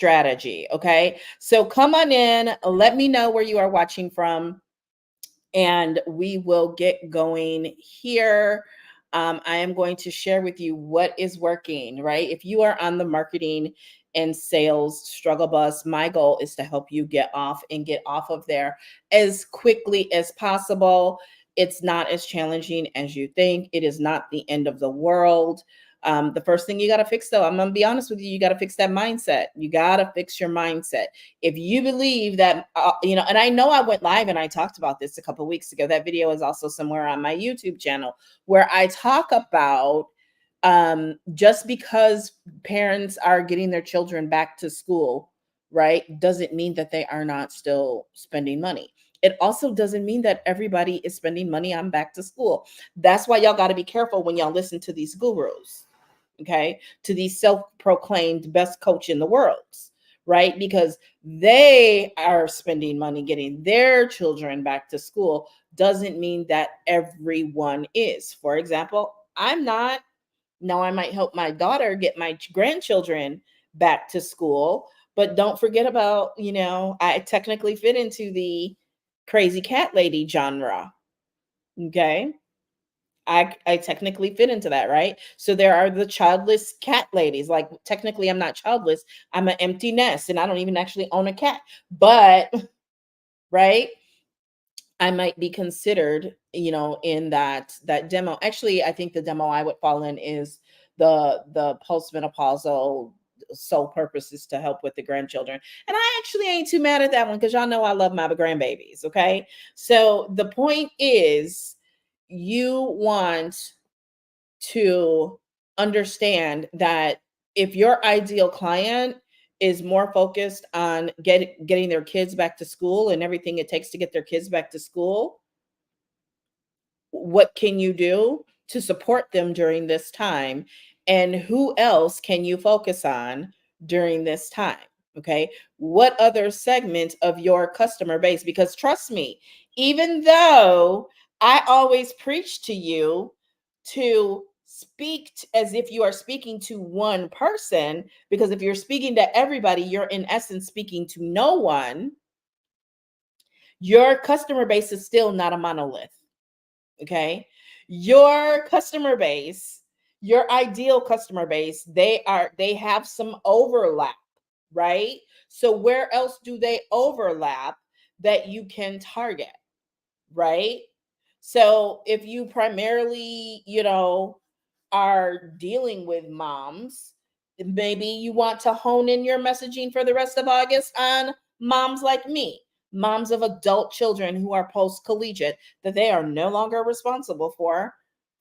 strategy. Okay. So come on in, let me know where you are watching from, and we will get going here. I am going to share with you what is working, right? If you are on the marketing and sales struggle bus, my goal is to help you get off of there as quickly as possible. It's not as challenging as you think. It is not the end of the world. The first thing you got to fix, though, I'm going to be honest with you, you got to fix that mindset. You got to fix your mindset. If you believe that, and I know I went live and I talked about this a couple of weeks ago. That video is also somewhere on my YouTube channel where I talk about just because parents are getting their children back to school, right, doesn't mean that they are not still spending money. It also doesn't mean that everybody is spending money on back to school. That's why y'all got to be careful when y'all listen to these gurus, okay, to these self-proclaimed best coach in the world, right? Because they are spending money getting their children back to school doesn't mean that everyone is. For example, I'm not. Now I might help my daughter get my grandchildren back to school, but don't forget about, I technically fit into the crazy cat lady genre. Okay. I technically fit into that, right? So there are the childless cat ladies. Like technically I'm not childless. I'm an empty nest and I don't even actually own a cat. But right? I might be considered, in that demo. Actually, I think the demo I would fall in is the postmenopausal sole purpose is to help with the grandchildren. And I actually ain't too mad at that one because y'all know I love my grandbabies. Okay. So the point is you want to understand that if your ideal client is more focused on getting their kids back to school and everything it takes to get their kids back to school, what can you do to support them during this time? And who else can you focus on during this time? Okay. What other segment of your customer base? Because trust me, even though I always preach to you to speak as if you are speaking to one person, because if you're speaking to everybody, you're in essence speaking to no one. Your customer base is still not a monolith. Okay. Your customer base, your ideal customer base, they have some overlap, right? So where else do they overlap that you can target, right? So if you primarily, are dealing with moms, maybe you want to hone in your messaging for the rest of August on moms like me, moms of adult children who are post collegiate that they are no longer responsible for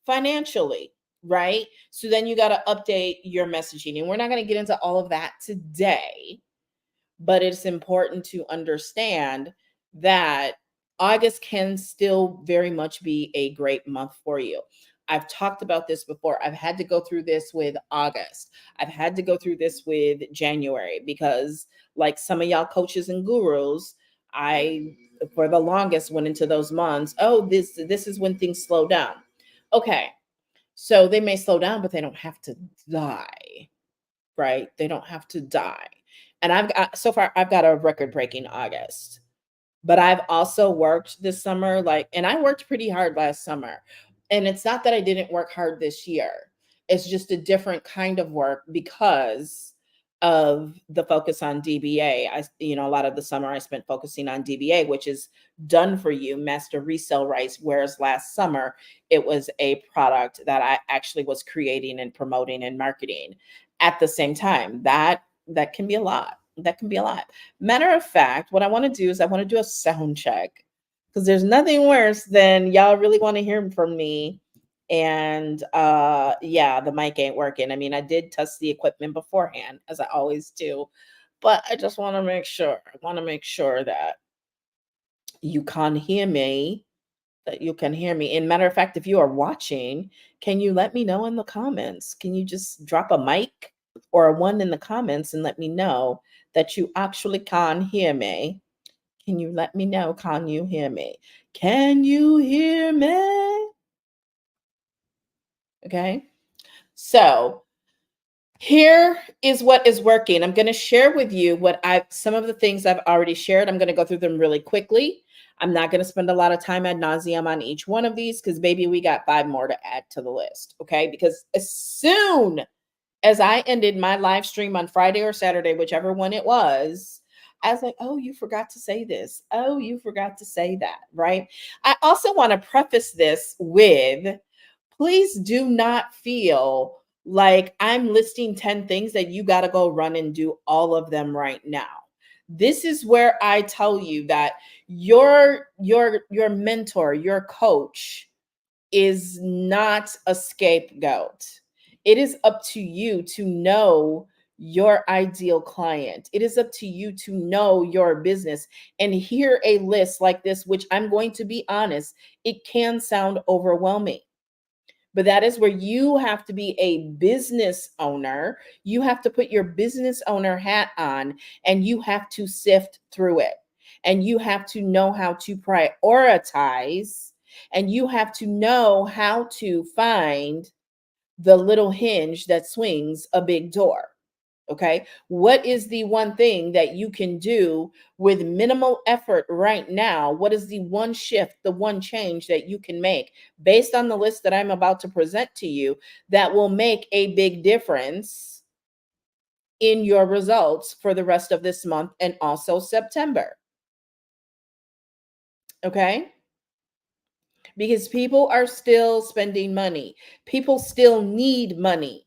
financially, right? So then you got to update your messaging. And we're not going to get into all of that today, but it's important to understand that August can still very much be a great month for you. I've talked about this before. I've had to go through this with August. I've had to go through this with January because, like some of y'all coaches and gurus, I, for the longest, went into those months. Oh, this is when things slow down. Okay, so they may slow down, but they don't have to die, right? They don't have to die. And so far I've got a record breaking August. But I've also worked this summer, and I worked pretty hard last summer. And it's not that I didn't work hard this year. It's just a different kind of work because of the focus on DBA. A lot of the summer I spent focusing on DBA, which is done for you, master resale rights. Whereas last summer, it was a product that I actually was creating and promoting and marketing at the same time. That can be a lot. That can be a lot. Matter of fact, what I want to do is I want to do a sound check because there's nothing worse than y'all really want to hear from me and yeah, the mic ain't working. I mean, I did test the equipment beforehand as I always do, but I just want to make sure. I want to make sure that you can hear me, that you can hear me. And matter of fact, if you are watching, can you let me know in the comments? Can you just drop a mic or a one in the comments and let me know that you actually can hear me? Can you let me know? Can you hear me? Can you hear me? Okay. So Here is what is working. I'm going to share with you some of the things I've already shared. I'm going to go through them really quickly. I'm not going to spend a lot of time ad nauseum on each one of these because, baby, we got 5 more to add to the list. Okay. Because as soon as I ended my live stream on Friday or Saturday, whichever one it was, I was like, oh, you forgot to say this. Oh, you forgot to say that. Right. I also want to preface this with, please do not feel like I'm listing 10 things that you got to go run and do all of them right now. This is where I tell you that your mentor, your coach is not a scapegoat. It is up to you to know your ideal client. It is up to you to know your business and hear a list like this, which I'm going to be honest, it can sound overwhelming. But that is where you have to be a business owner. You have to put your business owner hat on and you have to sift through it. And you have to know how to prioritize and you have to know how to find the little hinge that swings a big door. Okay. What is the one thing that you can do with minimal effort right now? What is the one shift, the one change that you can make based on the list that I'm about to present to you that will make a big difference in your results for the rest of this month and also September? Okay. Because people are still spending money, people still need money.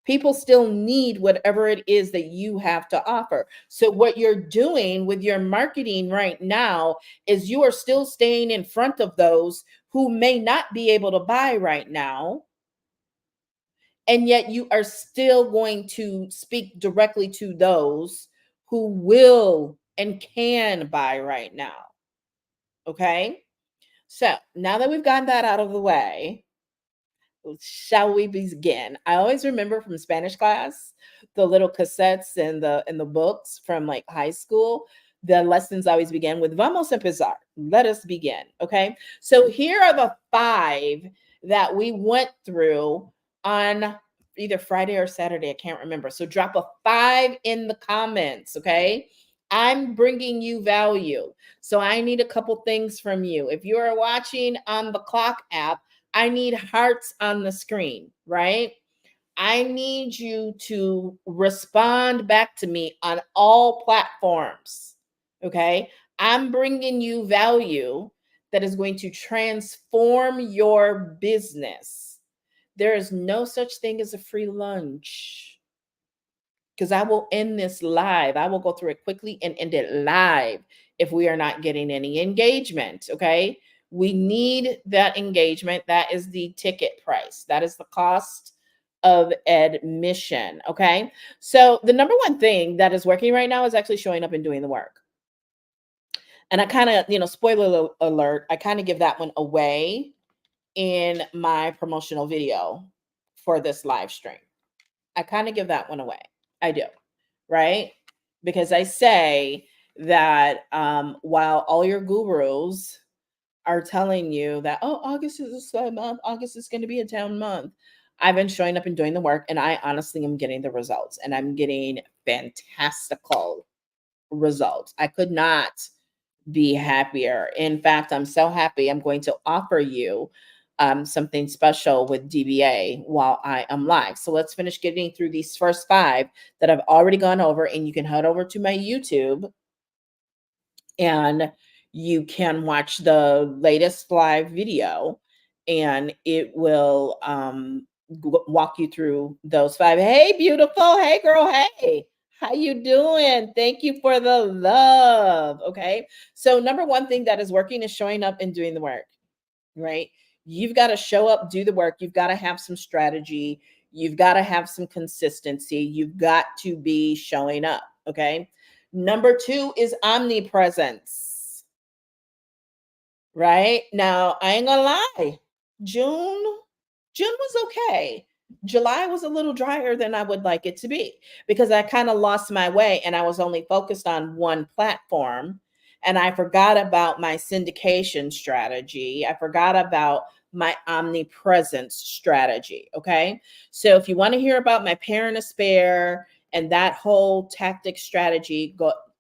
People still need whatever it is that you have to offer. So, what you're doing with your marketing right now is you are still staying in front of those who may not be able to buy right now. And yet, you are still going to speak directly to those who will and can buy right now. Okay. So, now that we've gotten that out of the way, shall we begin? I always remember from Spanish class, the little cassettes and the books from like high school. The lessons always began with "Vamos a empezar." Let us begin. Okay. So here are the 5 that we went through on either Friday or Saturday. I can't remember. So drop a 5 in the comments. Okay. I'm bringing you value. So I need a couple things from you. If you are watching on the Clock app, I need hearts on the screen, right? I need you to respond back to me on all platforms. Okay. I'm bringing you value that is going to transform your business. There is no such thing as a free lunch because I will end this live. I will go through it quickly and end it live if we are not getting any engagement. Okay. We need that engagement. That is the ticket price, that is the cost of admission. Okay. So, the number one thing that is working right now is actually showing up and doing the work. And I kind of, spoiler alert, I kind of give that one away in my promotional video for this live stream. I kind of give that one away. I do, right? Because I say that while all your gurus are telling you that, oh, August is a slow month, August is going to be a down month, I've been showing up and doing the work, and I honestly am getting the results, and I'm getting fantastical results. I could not be happier. In fact, I'm so happy I'm going to offer you something special with DBA while I am live. So let's finish getting through these first 5 that I've already gone over, and you can head over to my YouTube and you can watch the latest live video and it will walk you through those 5. Hey, beautiful. Hey, girl. Hey, how you doing? Thank you for the love. Okay. So number one thing that is working is showing up and doing the work, right? You've got to show up, do the work. You've got to have some strategy. You've got to have some consistency. You've got to be showing up. Okay. Number 2 is omnipresence. Right? Now, I ain't gonna lie. June June was okay. July was a little drier than I would like it to be because I kind of lost my way and I was only focused on one platform and I forgot about my syndication strategy. I forgot about my omnipresence strategy. Okay. So if you want to hear about my parent spare and that whole tactic strategy,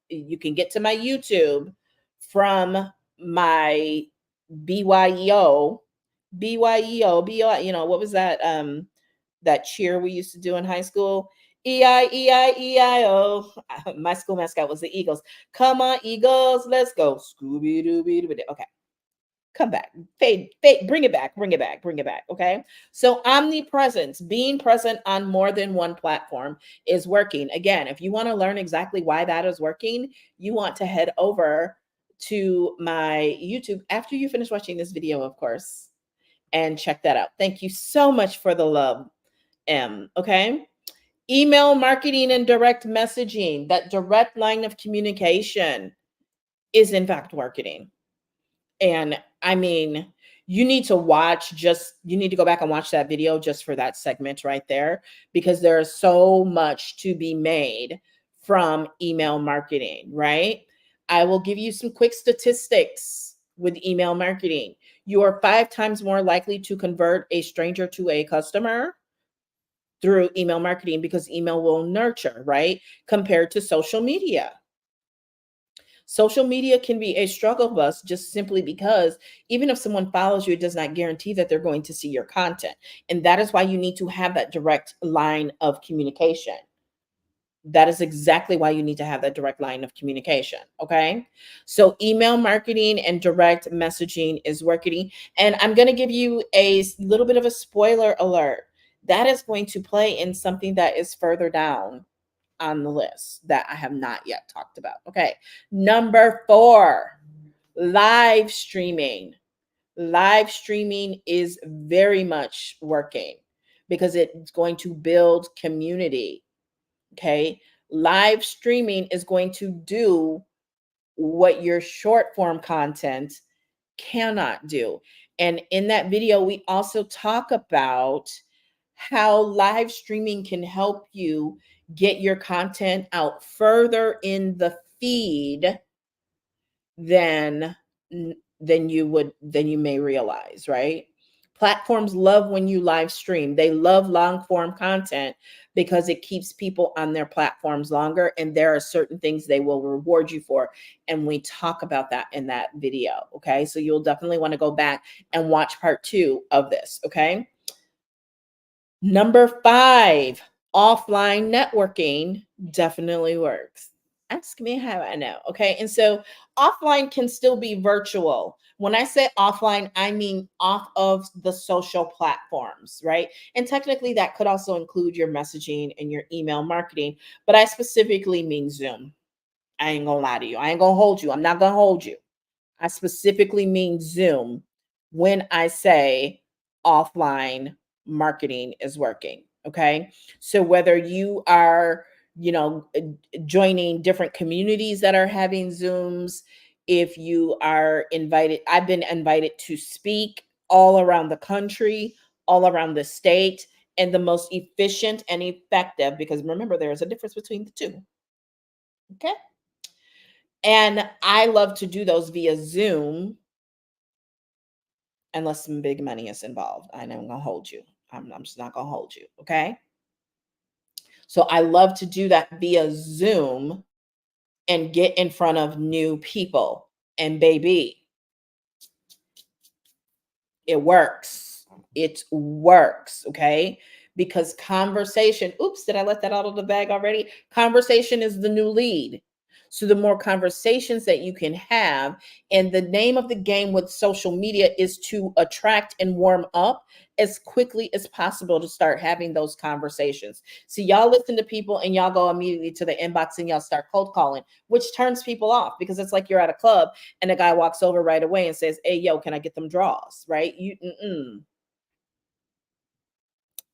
you can get to my YouTube from my BYEO, what was that? That cheer we used to do in high school. EIEIEIO. My school mascot was the Eagles. Come on, Eagles, let's go. Scooby Dooby Dooby. Okay, come back. Fade, bring it back, bring it back, bring it back. Okay. So omnipresence, being present on more than one platform is working. Again, if you want to learn exactly why that is working, you want to head over to my YouTube after you finish watching this video, of course, and check that out. Thank you so much for the love, M. Okay. Email marketing and direct messaging, that direct line of communication is in fact marketing. And I mean, you need to go back and watch that video just for that segment right there, because there's so much to be made from email marketing, right? I will give you some quick statistics with email marketing. You are 5 times more likely to convert a stranger to a customer through email marketing, because email will nurture, right? Compared to social media. Social media can be a struggle bus just simply because even if someone follows you, it does not guarantee that they're going to see your content. And that is why you need to have that direct line of communication. That is exactly why you need to have that direct line of communication. Okay. So email marketing and direct messaging is working. And I'm going to give you a little bit of a spoiler alert. That is going to play in something that is further down on the list that I have not yet talked about. Okay. Number 4, live streaming. Live streaming is very much working because it's going to build community. Okay. Live streaming is going to do what your short form content cannot do. And in that video, we also talk about how live streaming can help you get your content out further in the feed than you may realize, right? Platforms love when you live stream. They love long form content because it keeps people on their platforms longer, and there are certain things they will reward you for, and we talk about that in that video. Okay, so you'll definitely want to go back and watch part 2 of this. Okay. Number 5, offline networking definitely works. Ask me how I know. Okay. And so offline can still be virtual. When I say offline, I mean off of the social platforms, right? And technically, that could also include your messaging and your email marketing, but I specifically mean Zoom. I ain't gonna lie to you. I ain't gonna hold you. I'm not gonna hold you. I specifically mean Zoom when I say offline marketing is working. Okay. So whether you are, joining different communities that are having Zooms, if you are invited, I've been invited to speak all around the country, all around the state, and the most efficient and effective, because remember, there is a difference between the two. Okay. And I love to do those via Zoom unless some big money is involved. I am gonna hold you. I'm just not gonna hold you. Okay. So I love to do that via Zoom and get in front of new people. And baby, it works. It works. Okay. Because conversation, oops, did I let that out of the bag already? Conversation is the new lead. So the more conversations that you can have, and the name of the game with social media is to attract and warm up as quickly as possible to start having those conversations. So y'all listen to people and y'all go immediately to the inbox and y'all start cold calling, which turns people off, because it's like you're at a club and a guy walks over right away and says, "Hey, yo, can I get them draws?" Right?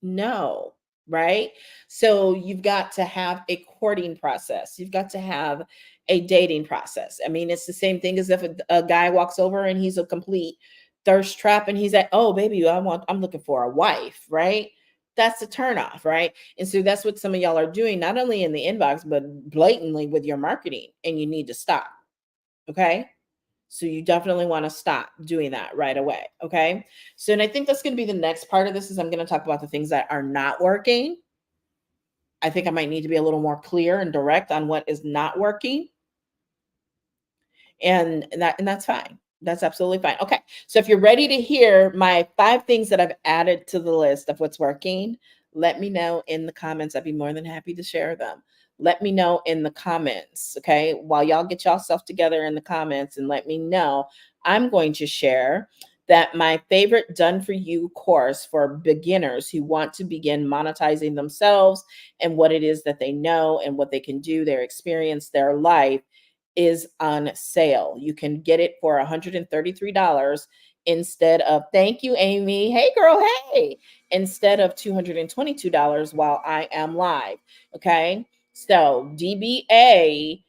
No, right? So you've got to have a courting process. You've got to have a dating process. I mean, it's the same thing as if a guy walks over and he's a complete thirst trap and he's like, "Oh, baby, I'm looking for a wife," right? That's a turnoff, right? And so that's what some of y'all are doing, not only in the inbox, but blatantly with your marketing, and you need to stop. Okay. So you definitely want to stop doing that right away. Okay. So, and I think that's going to be the next part of this is I'm going to talk about the things that are not working. I think I might need to be a little more clear and direct on what is not working. And that's fine. That's absolutely fine. Okay. So if you're ready to hear my 5 things that I've added to the list of what's working, let me know in the comments. I'd be more than happy to share them. Let me know in the comments, okay? While y'all get yourself together in the comments and let me know, I'm going to share that my favorite done for you course for beginners who want to begin monetizing themselves and what it is that they know and what they can do, their experience, their life is on sale. You can get it for $133 instead of, thank you, Amy. Hey, girl, hey, instead of $222 while I am live. Okay. So DBA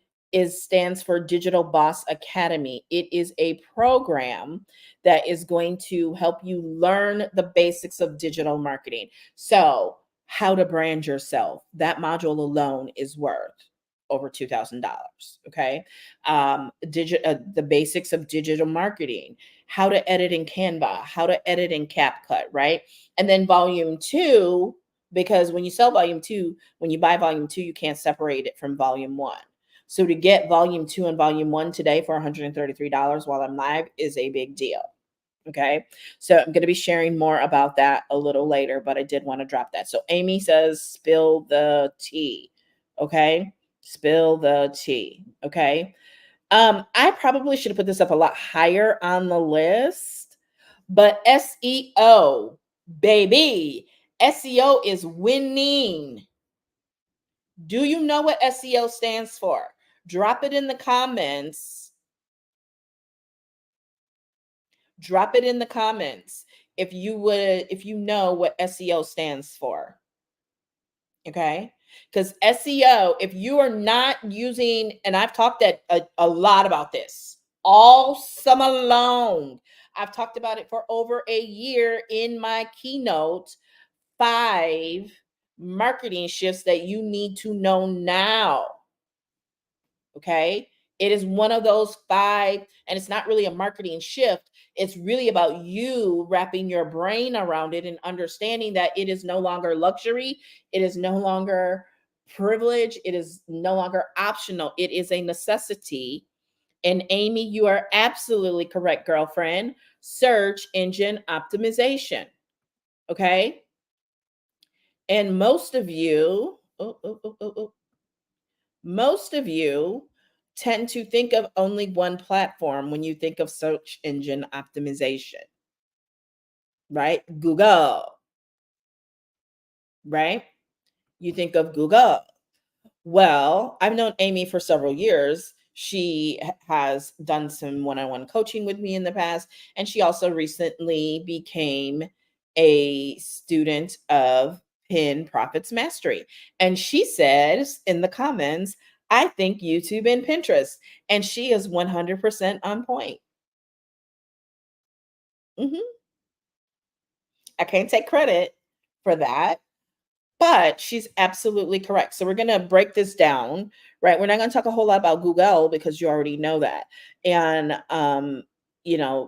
stands for Digital Boss Academy. It is a program that is going to help you learn the basics of digital marketing. So, how to brand yourself. That module alone is worth over $2,000. Okay. The basics of digital marketing, how to edit in Canva, how to edit in CapCut, right? And then volume 2, because when you sell volume 2, when you buy volume 2, you can't separate it from volume 1. So to get volume 2 and volume 1 today for $133 while I'm live is a big deal. Okay. So I'm going to be sharing more about that a little later, but I did want to drop that. So Amy says, spill the tea. Okay. Spill the tea. Okay. I probably should have put this up a lot higher on the list, but SEO, baby, SEO is winning. Do you know what SEO stands for? Drop it in the comments. Drop it in the comments if you know what SEO stands for. Okay. Because SEO, if you are not using, and I've talked a lot about this all summer long, I've talked about it for over a year in my keynote 5 marketing shifts that you need to know now. Okay. It is one of those 5, and it's not really a marketing shift. It's really about you wrapping your brain around it and understanding that it is no longer luxury. It is no longer privilege. It is no longer optional. It is a necessity. And Amy, you are absolutely correct, girlfriend. Search engine optimization. Okay. And most of you, most of you tend to think of only one platform when you think of search engine optimization, right? Google, right? You think of Google. Well, I've known Amy for several years. She has done some one on one coaching with me in the past, and she also recently became a student of Pin Profits Mastery. And she says in the comments, I think YouTube and Pinterest. And she is 100% on point. Mhm. I can't take credit for that, but she's absolutely correct. So we're going to break this down, right? We're not going to talk a whole lot about Google because you already know that. And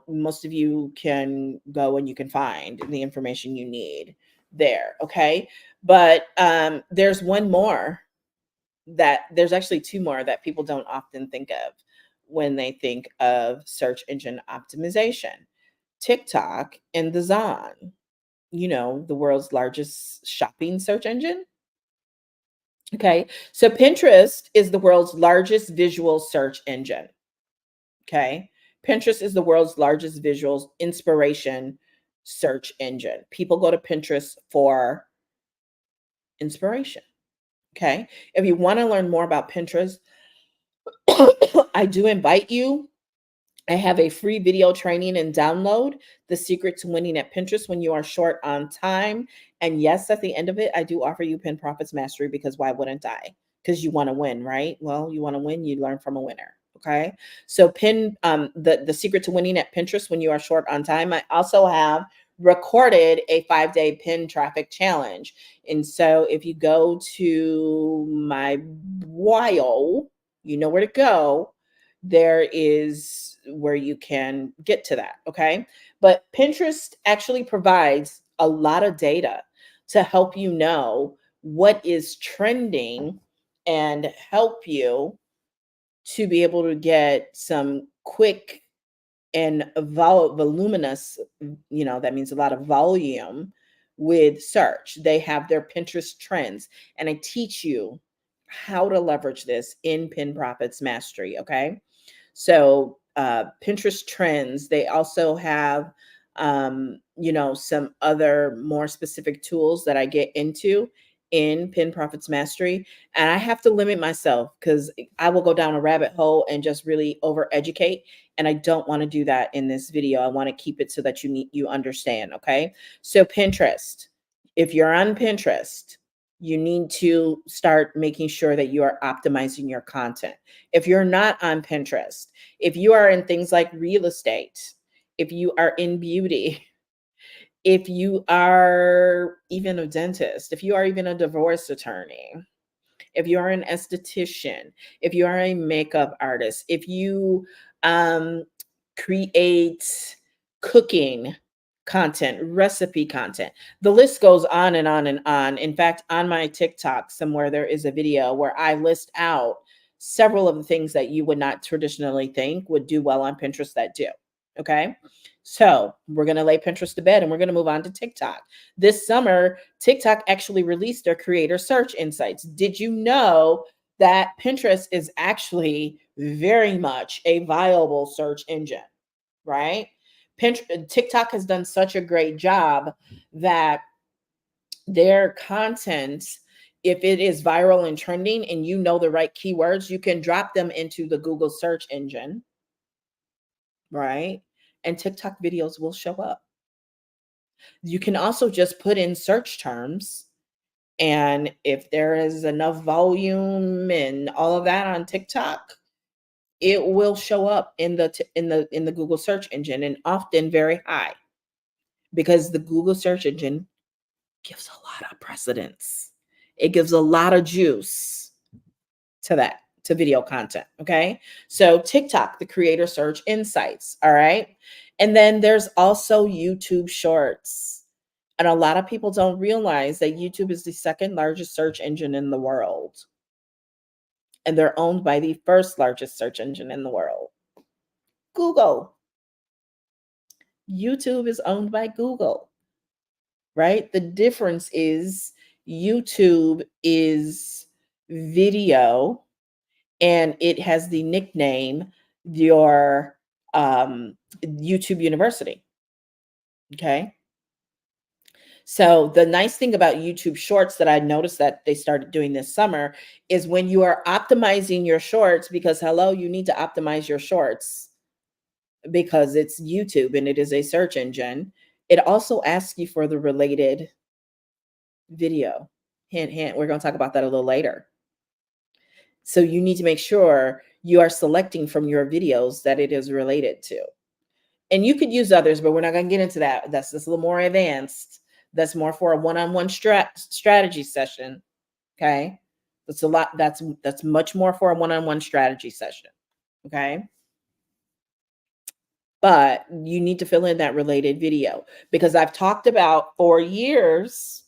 most of you can go and you can find the information you need there, okay? But there's actually 2 more that people don't often think of when they think of search engine optimization. TikTok and the Zon, the world's largest shopping search engine. Okay. So Pinterest is the world's largest visual search engine. Okay. Pinterest is the world's largest visual inspiration search engine. People go to Pinterest for inspiration. Okay. If you want to learn more about Pinterest, I do invite you. I have a free video training and download, The Secret to Winning at Pinterest When You Are Short on Time. And yes, at the end of it, I do offer you Pin Profits Mastery because why wouldn't I? Because you want to win, right? Well, you want to win, you learn from a winner. Okay. So the Secret to Winning at Pinterest When You Are Short on Time. I also have recorded a 5-day pin traffic challenge. And so if you go to my bio, you know where to go. There is where you can get to that. Okay. But Pinterest actually provides a lot of data to help you know what is trending and help you to be able to get some quick and voluminous, that means a lot of volume with search. They have their Pinterest trends, and I teach you how to leverage this in Pin Profits Mastery. Okay. So Pinterest trends, they also have, some other more specific tools that I get into in Pin Profits Mastery. And I have to limit myself because I will go down a rabbit hole and just really over educate. And I don't want to do that in this video. I want to keep it so that you understand. Okay. So Pinterest, if you're on Pinterest, you need to start making sure that you are optimizing your content. If you're not on Pinterest, if you are in things like real estate, if you are in beauty, if you are even a dentist, if you are even a divorce attorney, if you are an esthetician, if you are a makeup artist, if you create cooking content, recipe content, the list goes on and on and on. In fact, on my TikTok, somewhere there is a video where I list out several of the things that you would not traditionally think would do well on Pinterest that do. Okay. So we're going to lay Pinterest to bed and we're going to move on to TikTok. This summer, TikTok actually released their creator search insights. Did you know that Pinterest is actually very much a viable search engine, right? TikTok has done such a great job that their content, if it is viral and trending and you know the right keywords, you can drop them into the Google search engine, right? And TikTok videos will show up. You can also just put in search terms, and if there is enough volume and all of that on TikTok, it will show up in the Google search engine, and often very high, because the Google search engine gives a lot of precedence. It gives a lot of juice to video content. Okay. So TikTok, the creator search insights. All right. And then there's also YouTube Shorts. And a lot of people don't realize that YouTube is the second largest search engine in the world. And they're owned by the first largest search engine in the world, Google. YouTube is owned by Google, right? The difference is YouTube is video, and it has the nickname your YouTube University. Okay. So the nice thing about YouTube Shorts that I noticed that they started doing this summer is when you are optimizing your shorts, because hello, you need to optimize your shorts because it's YouTube and it is a search engine. It also asks you for the related video. Hint, hint. We're going to talk about that a little later. So you need to make sure you are selecting from your videos that it is related to. And you could use others, but we're not going to get into that. That's just a little more advanced. That's more for a one-on-one strategy session. Okay. That's a lot. That's much more for a one-on-one strategy session. Okay. But you need to fill in that related video, because I've talked about for years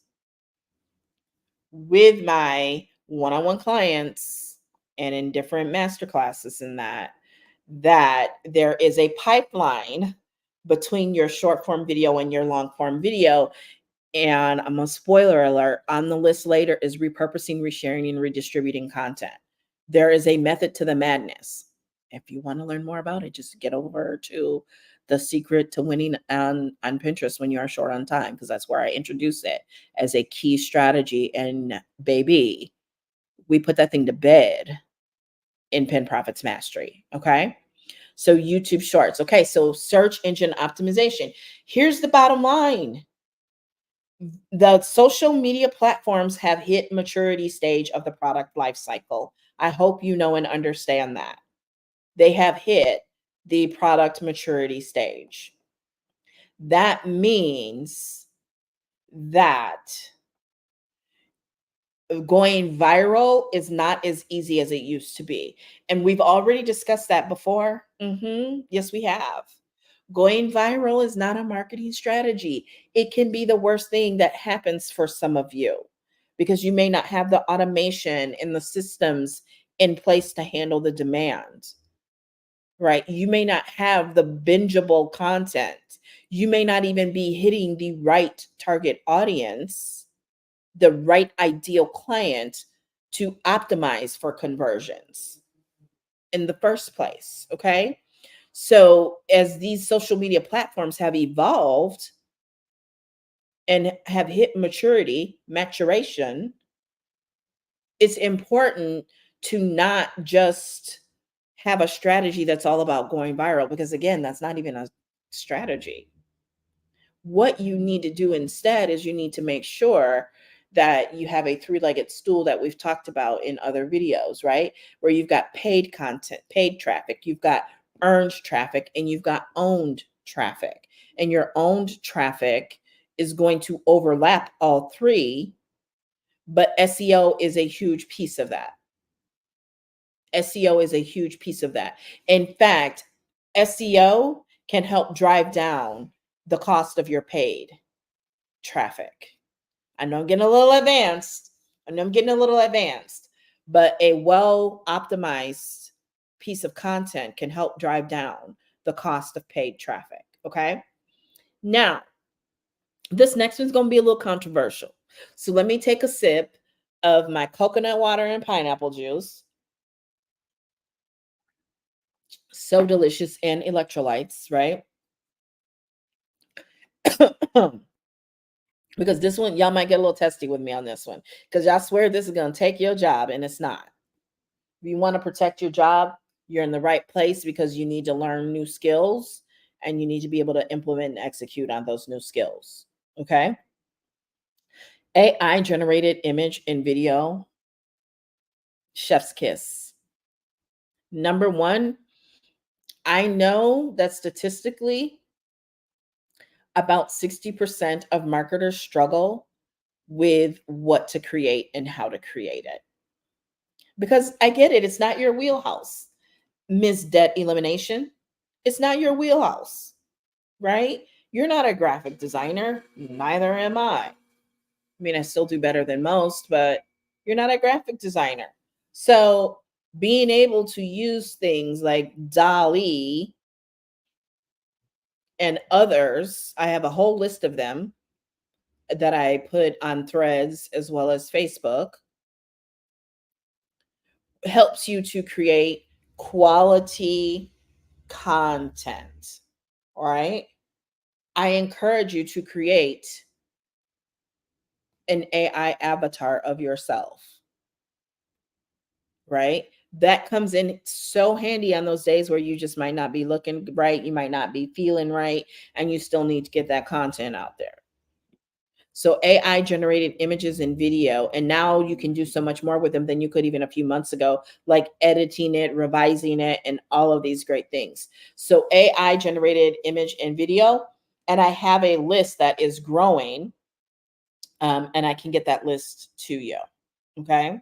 with my one-on-one clients and in different master classes and that there is a pipeline between your short form video and your long form video. And I'm a spoiler alert, on the list later is repurposing, resharing, and redistributing content. There is a method to the madness. If you want to learn more about it, just get over to the secret to winning on Pinterest when you are short on time, because that's where I introduce it as a key strategy. And baby, we put that thing to bed in Pin Profits Mastery. Okay. So YouTube Shorts. Okay. So search engine optimization. Here's the bottom line. The social media platforms have hit maturity stage of the product life cycle. I hope you know and understand that. They have hit the product maturity stage. That means that going viral is not as easy as it used to be. And we've already discussed that before. Yes, we have. Going viral is not a marketing strategy. It can be the worst thing that happens for some of you because you may not have the automation and the systems in place to handle the demand, right? You may not have the bingeable content. You may not even be hitting the right target audience, the right ideal client to optimize for conversions in the first place. Okay. So, as these social media platforms have evolved and have hit maturation, it's important to not just have a strategy that's all about going viral, because again, that's not even a strategy. What you need to do instead is you need to make sure that you have a three-legged stool that we've talked about in other videos, right? Where you've got paid content, paid traffic, you've got earned traffic, and you've got owned traffic. And your owned traffic is going to overlap all three, but SEO is a huge piece of that. SEO is a huge piece of that. In fact, SEO can help drive down the cost of your paid traffic. I know I'm getting a little advanced. But a well optimized piece of content can help drive down the cost of paid traffic. Okay. Now, this next one's going to be a little controversial. So let me take a sip of my coconut water and pineapple juice. So delicious, and electrolytes, right? Because this one, y'all might get a little testy with me on this one, because y'all swear this is going to take your job, and it's not. If you want to protect your job, you're in the right place, because you need to learn new skills and you need to be able to implement and execute on those new skills. Okay. AI generated image and video, chef's kiss. Number one, I know that statistically, about 60% of marketers struggle with what to create and how to create it. Because I get it, it's not your wheelhouse. Ms. Debt Elimination, it's not your wheelhouse, right? You're not a graphic designer, neither am I. I mean, I still do better than most, but you're not a graphic designer. So, being able to use things like DALL-E and others, I have a whole list of them that I put on Threads as well as Facebook, helps you to create quality content. All right. I encourage you to create an AI avatar of yourself. Right. That comes in so handy on those days where you just might not be looking right, you might not be feeling right, and you still need to get that content out there. So AI generated images and video, and now you can do so much more with them than you could even a few months ago, like editing it, revising it, and all of these great things. So AI generated image and video, and I have a list that is growing, and I can get that list to you. Okay.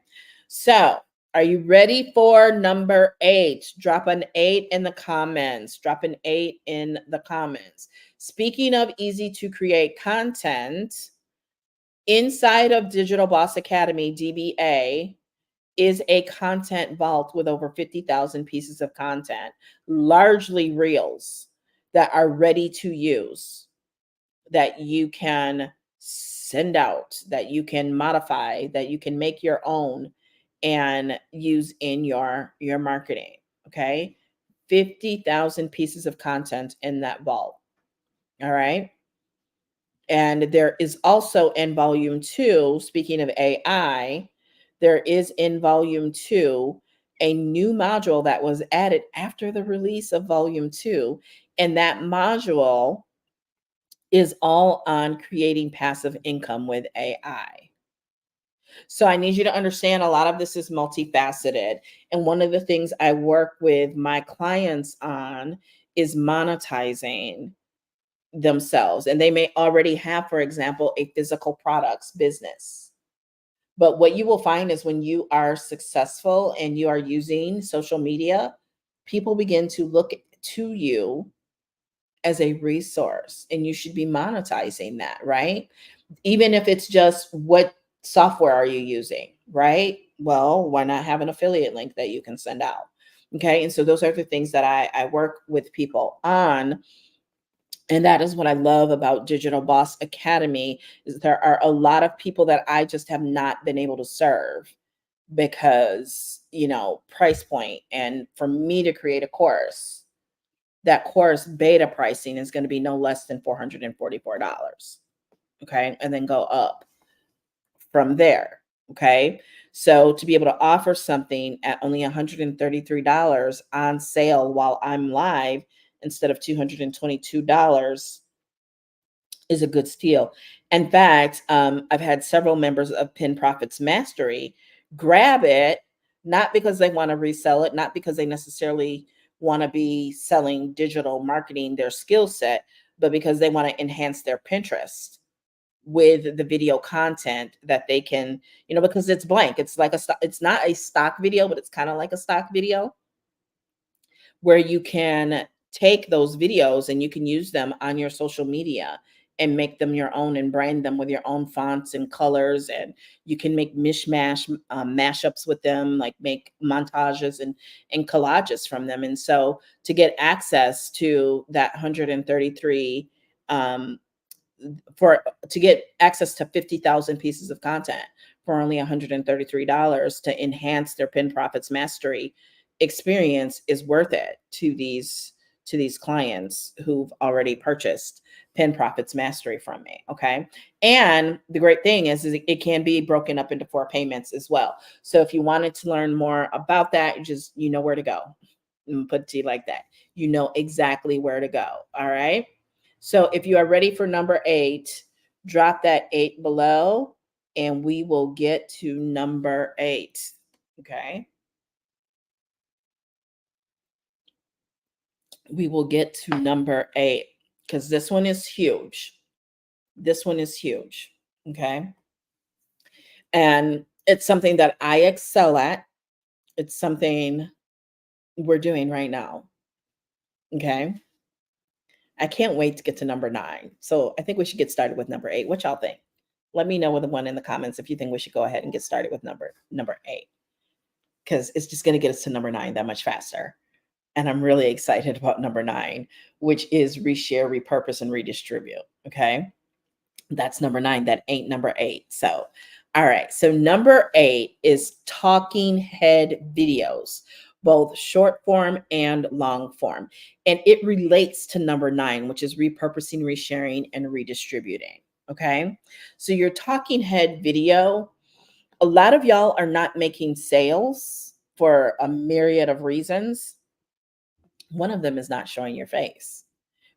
So are you ready for number 8? Drop an 8 in the comments. Drop an 8 in the comments. Speaking of easy to create content, inside of Digital Boss Academy, DBA, is a content vault with over 50,000 pieces of content, largely reels that are ready to use, that you can send out, that you can modify, that you can make your own and use in your marketing. Okay. 50,000 pieces of content in that vault. All right. And there is also in volume 2, speaking of AI, there is in volume 2 a new module that was added after the release of volume 2. And that module is all on creating passive income with AI. So I need you to understand a lot of this is multifaceted. And one of the things I work with my clients on is monetizing themselves. And they may already have, for example, a physical products business. But what you will find is when you are successful and you are using social media people begin to look to you as a resource, and you should be monetizing that, right? Even if it's just what software are you using, right? Well, why not have an affiliate link that you can send out? Okay. And so those are the things that I work with people on. And that is what I love about Digital Boss Academy is there are a lot of people that I just have not been able to serve because, price point. And for me to create a course, that course beta pricing is going to be no less than $444. Okay. And then go up from there. Okay. So to be able to offer something at only $133 on sale while I'm live instead of $222 is a good steal. In fact, I've had several members of Pin Profits Mastery grab it, not because they want to resell it, not because they necessarily want to be selling digital marketing their skill set, but because they want to enhance their Pinterest with the video content that they can, because it's blank. It's like it's not a stock video, but it's kind of like a stock video where you can take those videos and you can use them on your social media and make them your own and brand them with your own fonts and colors, and you can make mishmash mashups with them, like make montages and collages from them. And so to get access to that 133 um, for to get access to 50,000 pieces of content for only $133 to enhance their Pin Profits Mastery experience is worth it to these clients who've already purchased Pin Profits Mastery from me. Okay. And the great thing is it can be broken up into 4 payments as well. So if you wanted to learn more about that, you know where to go. And put it to you like that. You know exactly where to go. All right. So if you are ready for number 8, drop that 8 below and we will get to number 8. Okay. We will get to number 8 because this one is huge. This one is huge. Okay. And it's something that I excel at. It's something we're doing right now. Okay. I can't wait to get to number 9. So I think we should get started with number 8. What y'all think? Let me know with the one in the comments if you think we should go ahead and get started with number 8, because it's just going to get us to number 9 that much faster. And I'm really excited about number 9, which is reshare, repurpose, and redistribute. Okay. That's number 9. That ain't number 8. So, all right. So number 8 is talking head videos, both short form and long form. And it relates to number 9, which is repurposing, resharing, and redistributing. Okay. So your talking head video, a lot of y'all are not making sales for a myriad of reasons. One of them is not showing your face.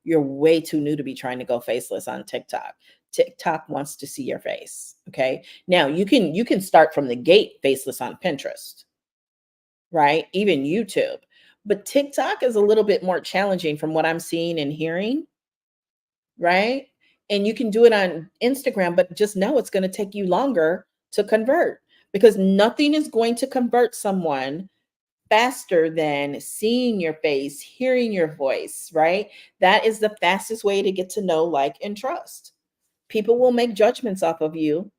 You're way too new to be trying to go faceless on TikTok. TikTok wants to see your face. Okay. Now you can start from the gate faceless on Pinterest, right? Even YouTube. But TikTok is a little bit more challenging from what I'm seeing and hearing, right? And you can do it on Instagram, but just know it's going to take you longer to convert because nothing is going to convert someone faster than seeing your face, hearing your voice, right? That is the fastest way to get to know, like, and trust. People will make judgments off of you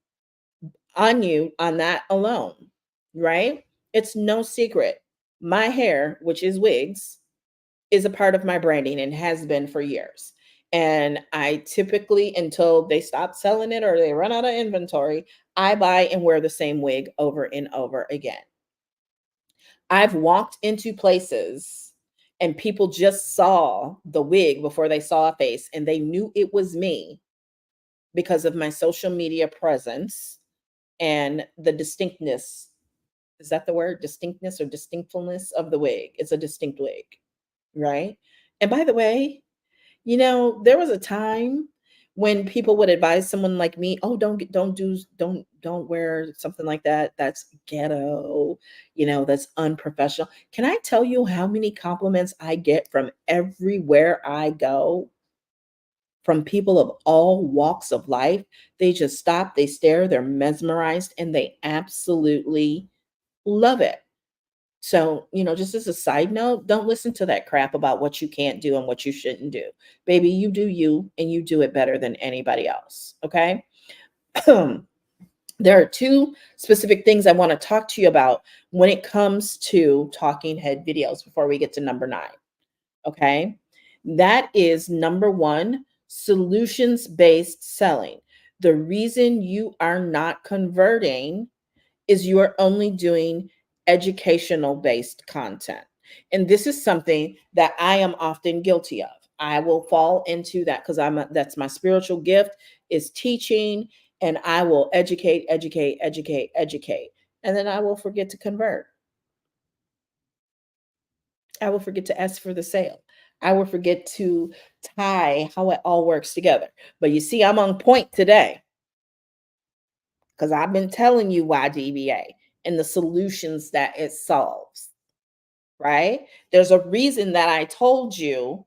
on that alone, right? It's no secret. My hair, which is wigs, is a part of my branding and has been for years. And I typically, until they stop selling it or they run out of inventory, I buy and wear the same wig over and over again. I've walked into places and people just saw the wig before they saw a face and they knew it was me because of my social media presence and the distinctness. Is that the word? Distinctness or distinctfulness of the wig? It's a distinct wig, right? And by the way, there was a time when people would advise someone like me, "Oh, don't wear something like that. That's ghetto, that's unprofessional." Can I tell you how many compliments I get from everywhere I go? From people of all walks of life. They just stop, they stare, they're mesmerized, and they absolutely love it. So, just as a side note, don't listen to that crap about what you can't do and what you shouldn't do. Baby, you do you and you do it better than anybody else. Okay. There are two specific things I want to talk to you about when it comes to talking head videos before we get to number 9. Okay. That is number 1, solutions based selling. The reason you are not converting is you are only doing educational based content. And this is something that I am often guilty of. I will fall into that because that's my spiritual gift is teaching, and I will educate, educate, educate, educate. And then I will forget to convert. I will forget to ask for the sale. I will forget to tie how it all works together. But you see, I'm on point today because I've been telling you why DBA and the solutions that it solves, right? There's a reason that I told you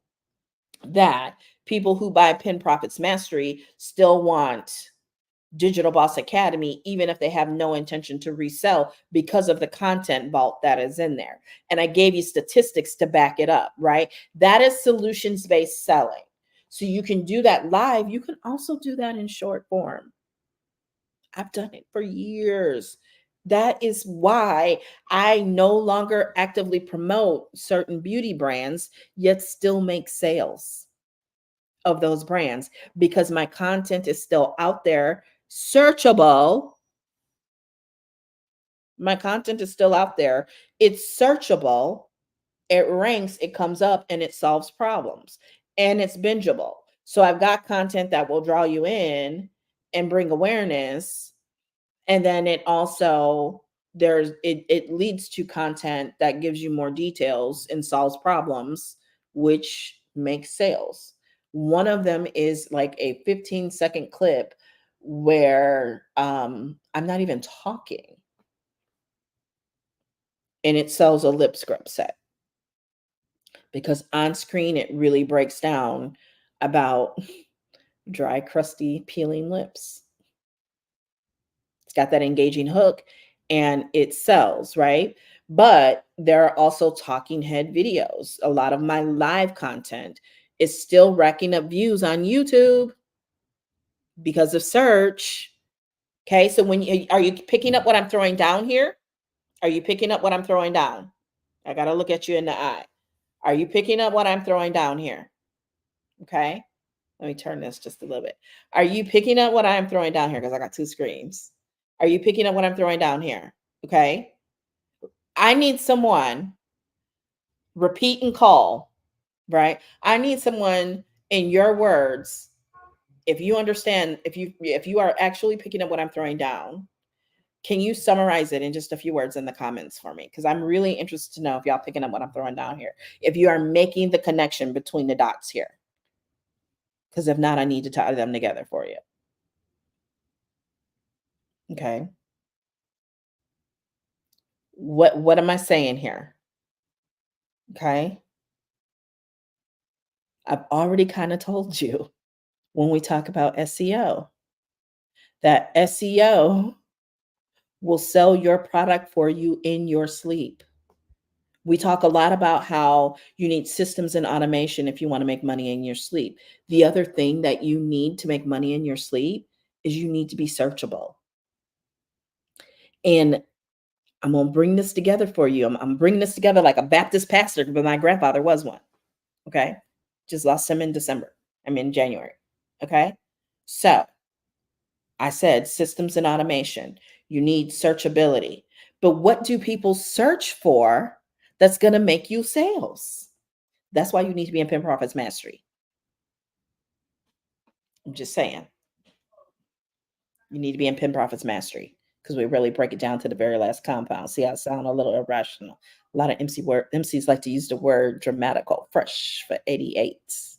that people who buy Pen Profits Mastery still want Digital Boss Academy, even if they have no intention to resell because of the content vault that is in there. And I gave you statistics to back it up, right? That is solutions based selling. So you can do that live. You can also do that in short form. I've done it for years. That is why I no longer actively promote certain beauty brands, yet still make sales of those brands because my content is still out there, searchable. My content is still out there. It's searchable. It ranks, it comes up, and it solves problems. And it's bingeable. So I've got content that will draw you in and bring awareness, and then it also it leads to content that gives you more details and solves problems, which makes sales. One of them is like a 15-second clip where I'm not even talking, and it sells a lip scrub set because on screen it really breaks down about dry, crusty, peeling lips. It's got that engaging hook and it sells, right? But there are also talking head videos. A lot of my live content is still racking up views on YouTube because of search. Okay, so are you picking up what I'm throwing down here? Are you picking up what I'm throwing down? I got to look at you in the eye. Are you picking up what I'm throwing down here? Okay, let me turn this just a little bit. Are you picking up what I'm throwing down here? Because I got 2 screens. Are you picking up what I'm throwing down here? Okay. I need someone, repeat and call, right? I need someone in your words. If you understand, if you are actually picking up what I'm throwing down, can you summarize it in just a few words in the comments for me? Because I'm really interested to know if y'all picking up what I'm throwing down here. If you are making the connection between the dots here. Because if not, I need to tie them together for you. Okay. What am I saying here? Okay. I've already kind of told you when we talk about SEO that SEO will sell your product for you in your sleep. We talk a lot about how you need systems and automation if you want to make money in your sleep. The other thing that you need to make money in your sleep is you need to be searchable. And I'm going to bring this together for you. I'm bringing this together like a Baptist pastor, but my grandfather was one. Okay. Just lost him in December. I'm in January. Okay. So I said systems and automation. You need searchability. But what do people search for that's going to make you sales? That's why you need to be in Pen Profits Mastery. I'm just saying. You need to be in Pen Profits Mastery because we really break it down to the very last compound. See, I sound a little irrational. A lot of MCs like to use the word dramatical, fresh for 88s.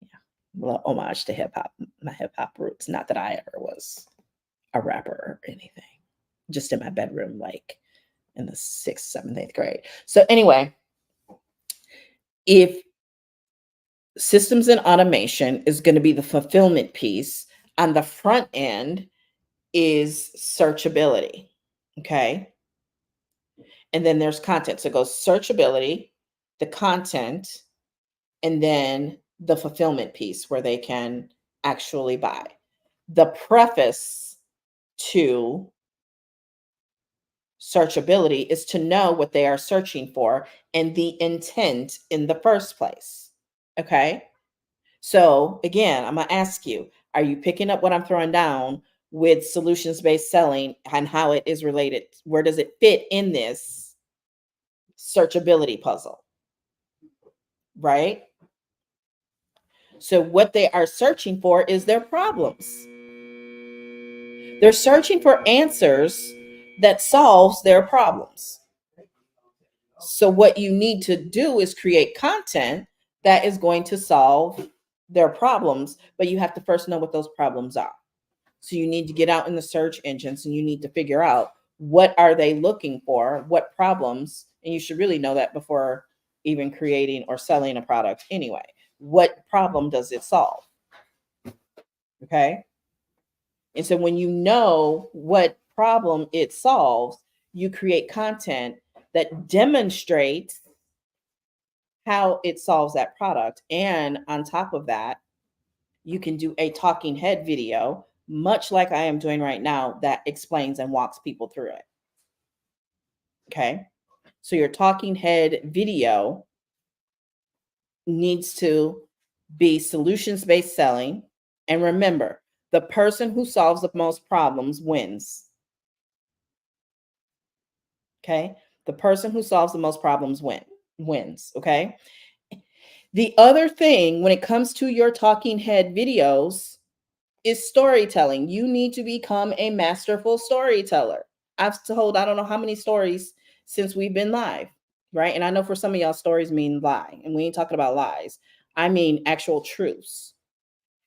Yeah, a little homage to hip hop, my hip hop roots. Not that I ever was a rapper or anything, just in my bedroom, like in the 6th, 7th, 8th grade. So anyway, if systems and automation is going to be the fulfillment piece, on the front end is searchability. Okay. And then there's content. So it goes searchability, the content, and then the fulfillment piece where they can actually buy. The preface to searchability is to know what they are searching for and the intent in the first place. Okay. So again, I'm going to ask you, are you picking up what I'm throwing down with solutions-based selling and how it is related? Where does it fit in this searchability puzzle? Right? So what they are searching for is their problems. They're searching for answers that solves their problems. So what you need to do is create content that is going to solve their problems, but you have to first know what those problems are. So you need to get out in the search engines and you need to figure out what are they looking for, what problems, and you should really know that before even creating or selling a product anyway. What problem does it solve? Okay. And so when you know what problem it solves, you create content that demonstrates how it solves that product. And on top of that, you can do a talking head video, much like I am doing right now, that explains and walks people through it. Okay. So your talking head video needs to be solutions-based selling. And remember, the person who solves the most problems wins. Okay. The person who solves the most problems wins. Okay. The other thing when it comes to your talking head videos is storytelling. You need to become a masterful storyteller. I've told I don't know how many stories since we've been live, right? And I know for some of y'all stories mean lie, and we ain't talking about lies. I mean actual truths.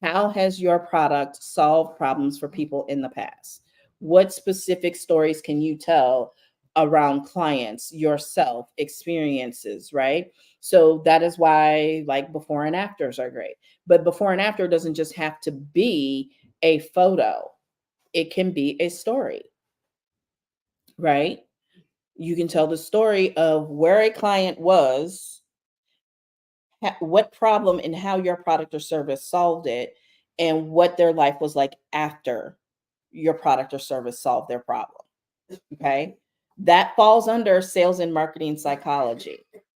How has your product solved problems for people in the past? What specific stories can you tell around clients, yourself, experiences, right? So that is why like before and afters are great. But before and after doesn't just have to be a photo. It can be a story, right? You can tell the story of where a client was, what problem and how your product or service solved it, and what their life was like after your product or service solved their problem. Okay. That falls under sales and marketing psychology.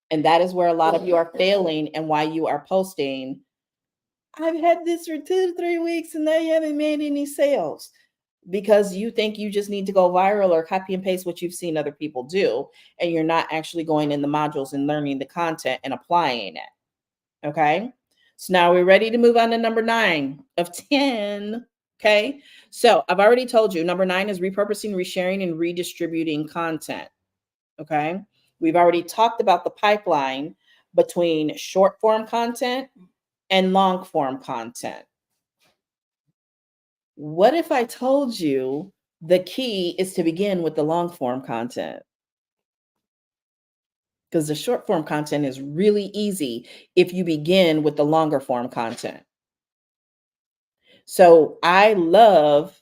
And that is where a lot of you are failing and why you are posting, I've had this for 2 to 3 weeks and they haven't made any sales, because you think you just need to go viral or copy and paste what you've seen other people do. And you're not actually going in the modules and learning the content and applying it. Okay. So now we're ready to move on to number 9 of 10. Okay. So I've already told you number 9 is repurposing, resharing, and redistributing content. Okay. We've already talked about the pipeline between short form content and long form content. What if I told you the key is to begin with the long form content? Because the short form content is really easy if you begin with the longer form content. So I love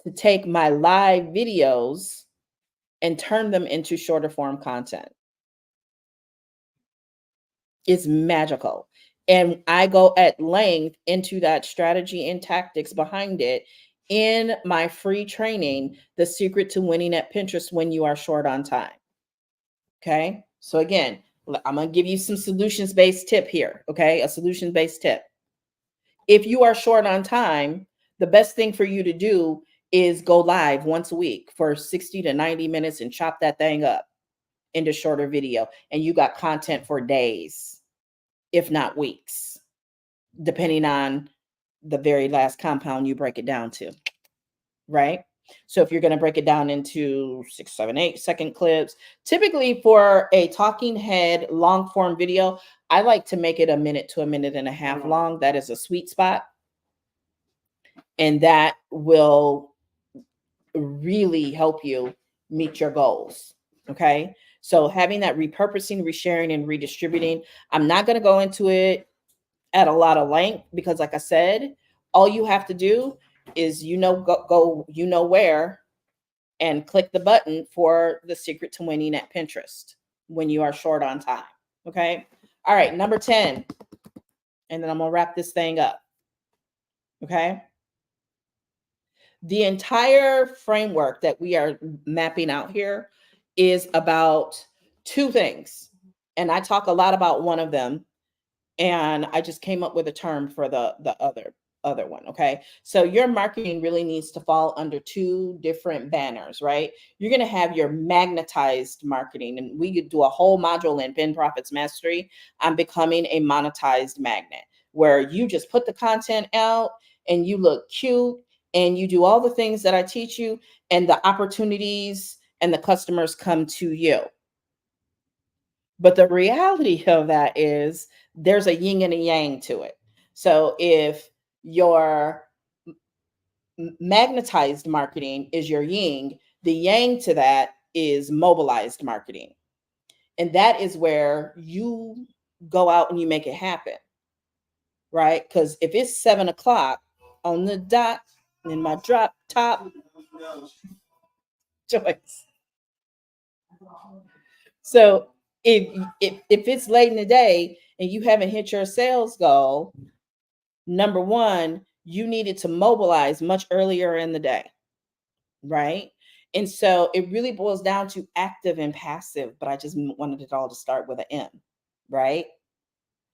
to take my live videos and turn them into shorter form content. It's magical. And I go at length into that strategy and tactics behind it in my free training, The Secret to Winning at Pinterest When You Are Short on Time. Okay. So again, I'm going to give you some solutions-based tip here. Okay. A solution-based tip. If you are short on time, the best thing for you to do is go live once a week for 60 to 90 minutes and chop that thing up into shorter video. And you got content for days, if not weeks, depending on the very last compound you break it down to, right? So if you're going to break it down into 6, 7, 8-second clips, typically for a talking head long form video, I like to make it a minute to a minute and a half long. That is a sweet spot. And that will really help you meet your goals. Okay. So having that repurposing, resharing, and redistributing, I'm not going to go into it at a lot of length because, like I said, all you have to do is, go, where, and click the button for the secret to winning at Pinterest when you are short on time. Okay. All right. Number 10. And then I'm going to wrap this thing up. Okay. The entire framework that we are mapping out here is about two things. And I talk a lot about one of them. And I just came up with a term for the other one. Okay. So your marketing really needs to fall under two different banners, right? You're going to have your magnetized marketing, and we could do a whole module in Pin Profits Mastery on becoming a monetized magnet, where you just put the content out and you look cute and you do all the things that I teach you, and the opportunities and the customers come to you. But the reality of that is there's a yin and a yang to it. So if your magnetized marketing is your yin, the yang to that is mobilized marketing. And that is where you go out and you make it happen, right? Because if it's 7 o'clock on the dot in my drop top, Joyce. So if it's late in the day and you haven't hit your sales goal, number one, you needed to mobilize much earlier in the day, right? And so it really boils down to active and passive, but I just wanted it all to start with an M, right?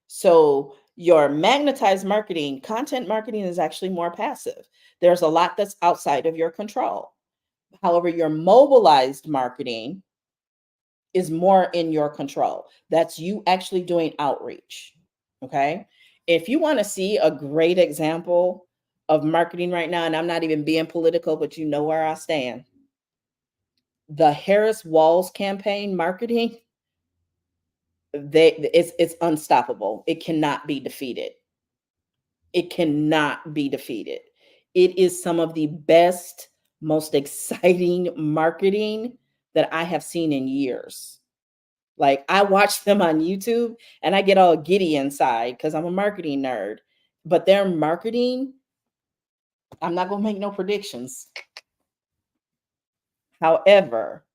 So your magnetized marketing, content marketing is actually more passive. There's a lot that's outside of your control. However, your mobilized marketing is more in your control. That's you actually doing outreach. Okay. If you want to see a great example of marketing right now, and I'm not even being political, but you know where I stand. The Harris Walls campaign marketing, it's unstoppable. It cannot be defeated. It cannot be defeated. It is some of the best, most exciting marketing that I have seen in years. Like, I watch them on YouTube and I get all giddy inside because I'm a marketing nerd. But their marketing, I'm not going to make no predictions. However,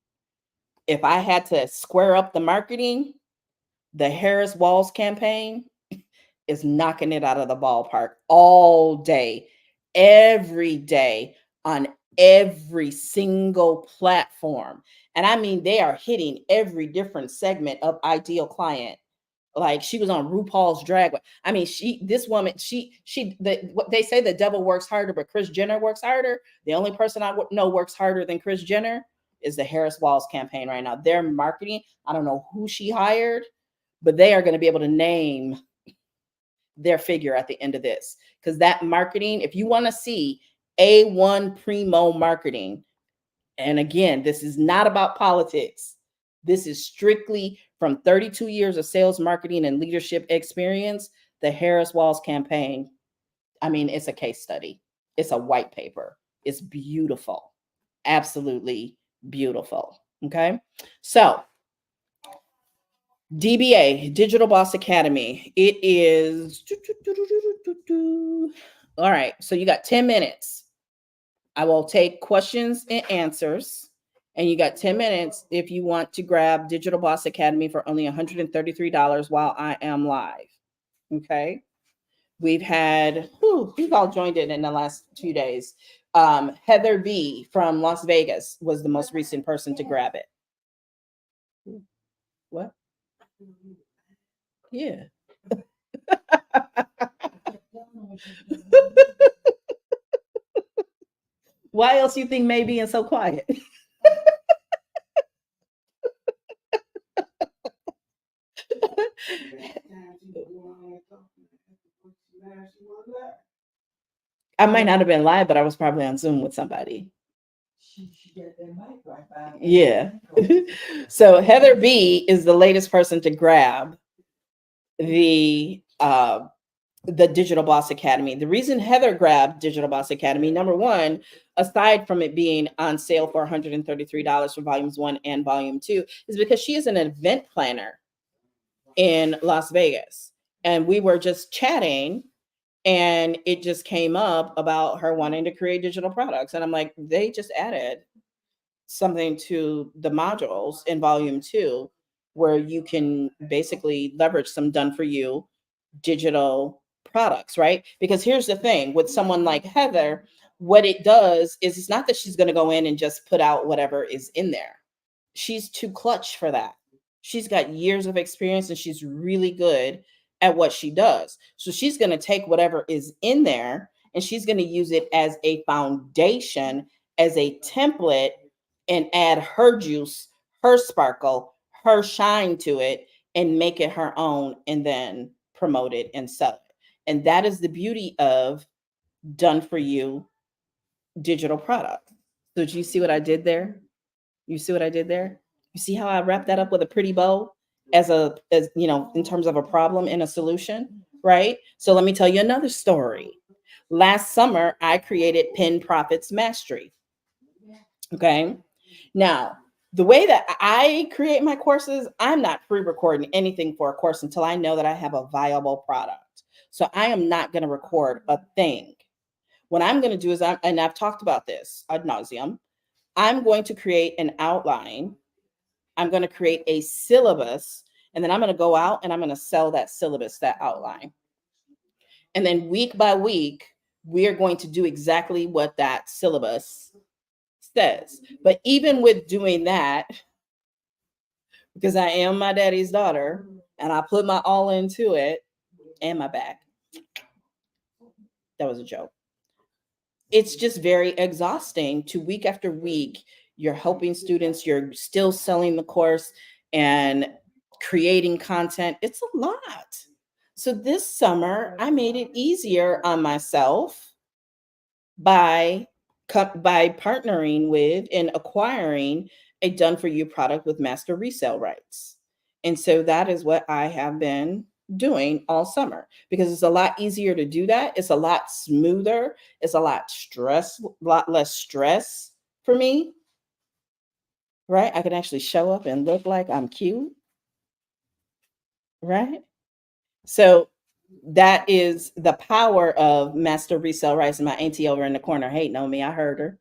if I had to square up the marketing, the Harris Walls campaign is knocking it out of the ballpark all day, every day, on every single platform. And I mean, they are hitting every different segment of ideal client. Like, she was on RuPaul's Drag. I mean, this woman, what they say, the devil works harder, but Kris Jenner works harder. The only person I know works harder than Kris Jenner is the Harris Walls campaign right now. Their marketing, I don't know who she hired, but they are going to be able to name their figure at the end of this, because that marketing, if you want to see A1 primo marketing, and again, this is not about politics. This is strictly from 32 years of sales, marketing, and leadership experience. The Harris Walls campaign, I mean, it's a case study. It's a white paper. It's beautiful. Absolutely beautiful. Okay. So DBA, Digital Boss Academy. It is all right. So you got 10 minutes. I will take questions and answers. And you got 10 minutes if you want to grab Digital Boss Academy for only $133 while I am live. Okay. We've had, you've all joined it in the last 2 days. Heather B from Las Vegas was the most recent person to grab it. What? Yeah. Why else you think May being so quiet? I might not have been live, but I was probably on Zoom with somebody. Yeah. So Heather B is the latest person to grab the Digital Boss Academy. The reason Heather grabbed Digital Boss Academy, number one, aside from it being on sale for $133 for volumes 1 and volume 2, is because she is an event planner in Las Vegas. And we were just chatting, and it just came up about her wanting to create digital products. And I'm like, they just added something to the modules in volume 2 where you can basically leverage some done for you digital products, right? Because here's the thing with someone like Heather, what it does is it's not that she's going to go in and just put out whatever is in there. She's too clutch for that. She's got years of experience and she's really good at what she does. So she's going to take whatever is in there and she's going to use it as a foundation, as a template, and add her juice, her sparkle, her shine to it and make it her own and then promote it and sell it. And that is the beauty of done for you digital product. So do you see what I did there? You see what I did there? You see how I wrapped that up with a pretty bow as you know, in terms of a problem and a solution, right? So let me tell you another story. Last summer, I created Pin Profits Mastery. Okay. Now, the way that I create my courses, I'm not pre-recording anything for a course until I know that I have a viable product. So I am not going to record a thing. What I'm going to do is, and I've talked about this ad nauseum, I'm going to create an outline. I'm going to create a syllabus, and then I'm going to go out and I'm going to sell that syllabus, that outline. And then week by week, we are going to do exactly what that syllabus says. But even with doing that, because I am my daddy's daughter and I put my all into it and my back. That was a joke. It's just very exhausting to week after week. You're helping students, you're still selling the course and creating content. It's a lot. So this summer, I made it easier on myself by partnering with and acquiring a done for you product with master resale rights. And so that is what I have been doing all summer because it's a lot easier to do that. It's a lot smoother. It's a lot less stress for me. Right? I can actually show up and look like I'm cute. Right? So that is the power of master resale rights. And my auntie over in the corner hating on me. I heard her.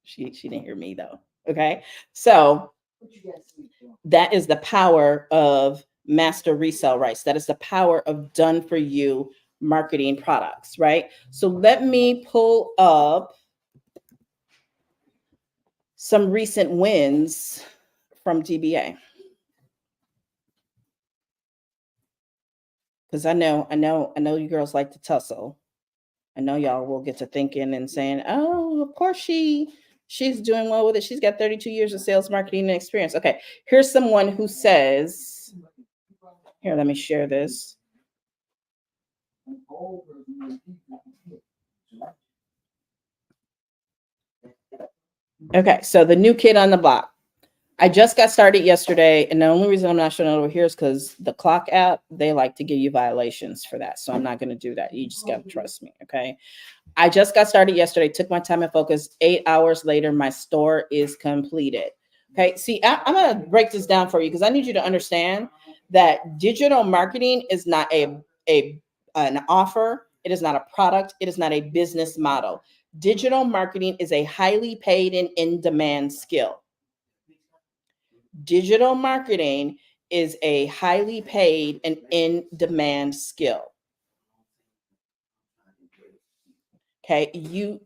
She didn't hear me though. Okay. So that is the power of master resale rights. That is the power of done for you marketing products, right? So let me pull up some recent wins from DBA. Because I know you girls like to tussle. I know y'all will get to thinking and saying, oh, of course she's doing well with it. She's got 32 years of sales marketing experience. Okay, here's someone who says, here, let me share this. Okay, so the new kid on the block. I just got started yesterday, and the only reason I'm not showing it over here is because the clock app, they like to give you violations for that. So I'm not going to do that. You just got to trust me, okay? I just got started yesterday, took my time and focus. 8 hours later, my store is completed. Okay, see, I'm going to break this down for you because I need you to understand that digital marketing is not an offer. It is not a product. It is not a business model. Digital marketing is a highly paid and in-demand skill. Digital marketing is a highly paid and in-demand skill. Okay,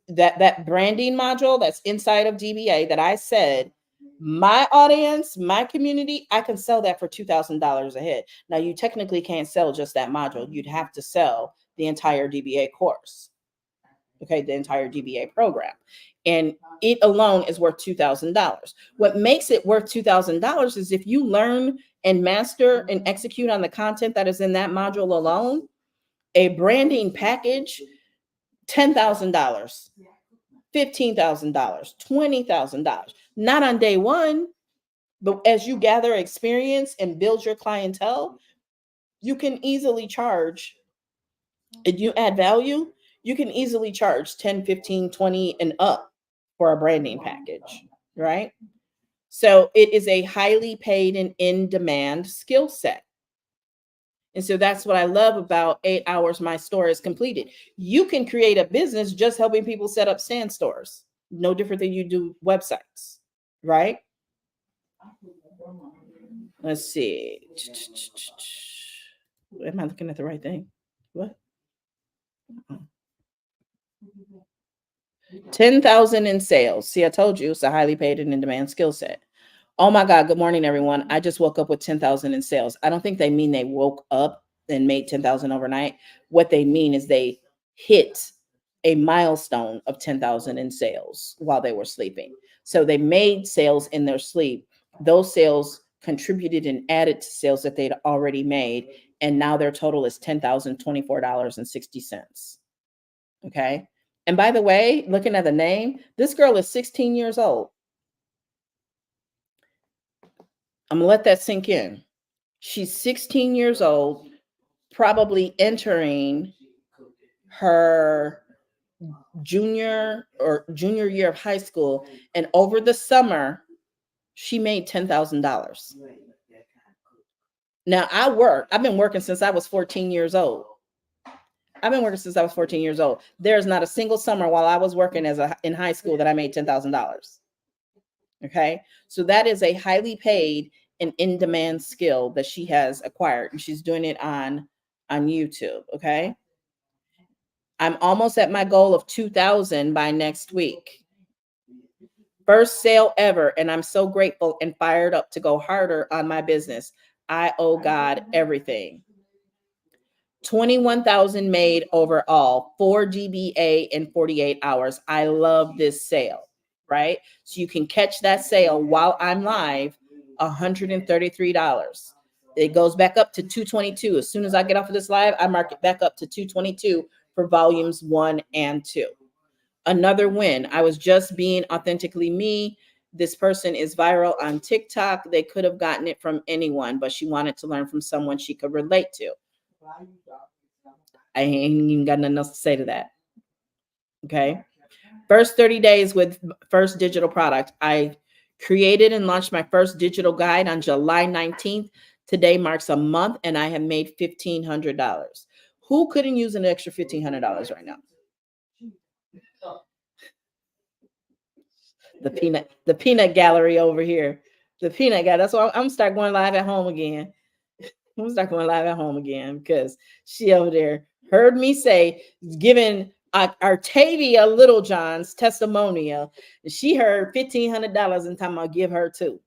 that branding module that's inside of DBA that I said, my audience, my community, I can sell that for $2,000 a head. Now you technically can't sell just that module. You'd have to sell the entire DBA course. Okay, the entire DBA program. And it alone is worth $2,000. What makes it worth $2,000 is if you learn and master and execute on the content that is in that module alone, a branding package, $10,000, $15,000, $20,000. Not on day one, but as you gather experience and build your clientele, you can easily charge, if you add value, you can easily charge 10, 15, 20 and up for a branding package, right? So it is a highly paid and in-demand skill set. And so that's what I love about 8 hours my store is completed. You can create a business just helping people set up stand stores. no different than you do websites, right? Let's see. Am I looking at the right thing? What? 10,000 in sales. See, I told you it's a highly paid and in demand skill set. Oh my God. Good morning, everyone. I just woke up with 10,000 in sales. I don't think they mean they woke up and made 10,000 overnight. What they mean is they hit a milestone of 10,000 in sales while they were sleeping. So they made sales in their sleep. Those sales contributed and added to sales that they'd already made. And now their total is $10,024.60. Okay. And by the way, looking at the name, this girl is 16 years old. I'm gonna let that sink in. She's 16 years old, probably entering her junior year of high school. And over the summer, she made $10,000. Now I've been working since I was 14 years old. There's not a single summer while I was working in high school that I made $10,000. Okay. So that is a highly paid and in-demand skill that she has acquired, and she's doing it on YouTube. Okay. I'm almost at my goal of 2,000 by next week. First sale ever. And I'm so grateful and fired up to go harder on my business. I owe God everything. 21,000 made overall, 4 DBA in 48 hours. I love this sale, right? So you can catch that sale while I'm live, $133. It goes back up to 222. As soon as I get off of this live, I mark it back up to 222 for volumes 1 and 2. Another win. I was just being authentically me. This person is viral on TikTok. They could have gotten it from anyone, but she wanted to learn from someone she could relate to. I ain't even got nothing else to say to that. Okay. First 30 days with first digital product. I created and launched my first digital guide on July 19th. Today marks a month and I have made $1,500. Who couldn't use an extra $1,500 right now? The peanut gallery over here. The peanut gallery. That's why I'm gonna start going live at home again. Because she over there heard me say, giving Artavia Littlejohn's testimonial. She heard $1,500 and time I'll give her two.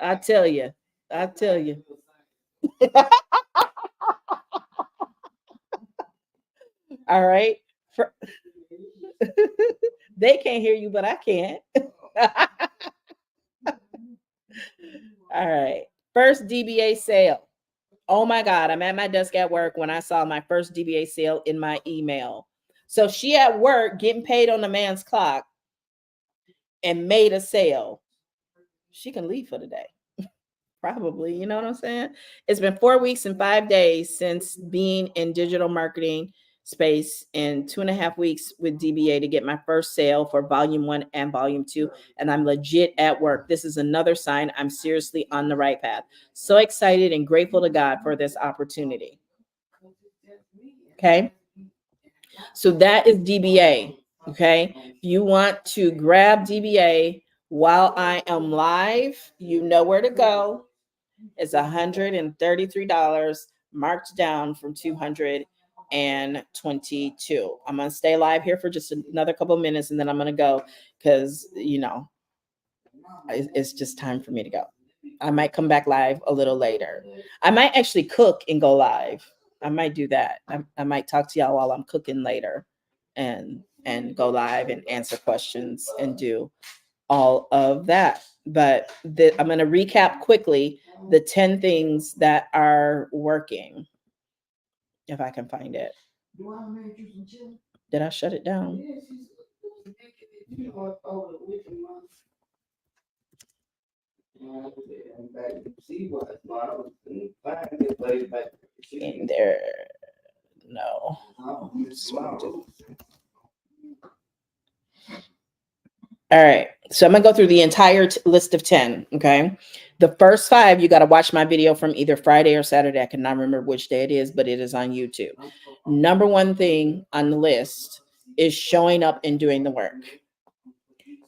I tell you. All right. They can't hear you, but I can. All right. First DBA sale. Oh my God, I'm at my desk at work when I saw my first DBA sale in my email. So she at work getting paid on the man's clock and made a sale. She can leave for the day. Probably, you know what I'm saying? It's been 4 weeks and 5 days since being in digital marketing space and 2.5 weeks with DBA to get my first sale for volume 1 and volume 2. And I'm legit at work. This is another sign I'm seriously on the right path. So excited and grateful to God for this opportunity. Okay. So that is DBA. Okay. If you want to grab DBA while I am live, you know where to go. It's $133 marked down from 222. I'm going to stay live here for just another couple of minutes and then I'm going to go because, it's just time for me to go. I might come back live a little later. I might actually cook and go live. I might do that. I might talk to y'all while I'm cooking later and go live and answer questions and do all of that. But I'm going to recap quickly the 10 things that are working. If I can find it. Did I shut it down? In there. No. All right. So I'm going to go through the entire list of 10. Okay. The first 5, you got to watch my video from either Friday or Saturday. I cannot remember which day it is, but it is on YouTube. Number 1 thing on the list is showing up and doing the work.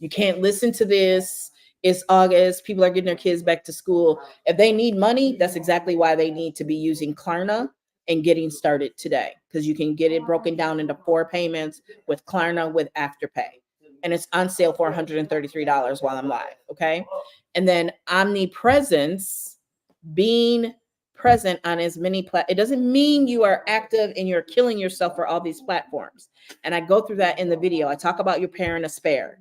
You can't listen to this. It's August. People are getting their kids back to school. If they need money, that's exactly why they need to be using Klarna and getting started today, because you can get it broken down into 4 payments with Klarna with Afterpay. And it's on sale for $133 while I'm live. Okay. And then omnipresence, being present on as many it doesn't mean you are active and you're killing yourself for all these platforms. And I go through that in the video. I talk about your parent a spare.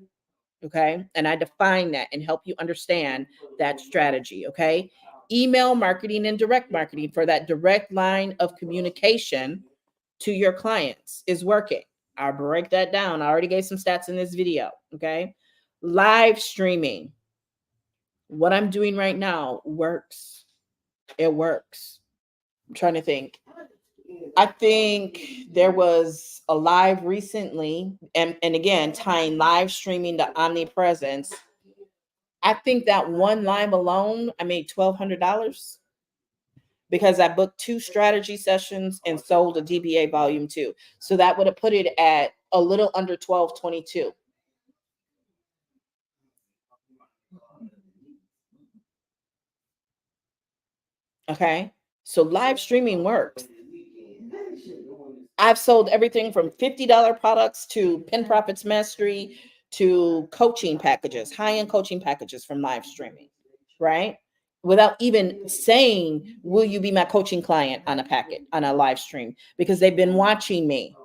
Okay. And I define that and help you understand that strategy. Okay. Email marketing and direct marketing for that direct line of communication to your clients is working. I'll break that down. I already gave some stats in this video. Okay. Live streaming. What I'm doing right now works. It works. I'm trying to think. I think there was a live recently, and again, tying live streaming to omnipresence. I think that one live alone, I made $1,200 because I booked 2 strategy sessions and sold a DBA volume 2. So that would have put it at a little under 1222. Okay. So live streaming works. I've sold everything from $50 products to Pen Profits Mastery to coaching packages, high-end coaching packages from live streaming, right? Without even saying, will you be my coaching client on a packet, on a live stream? Because they've been watching me.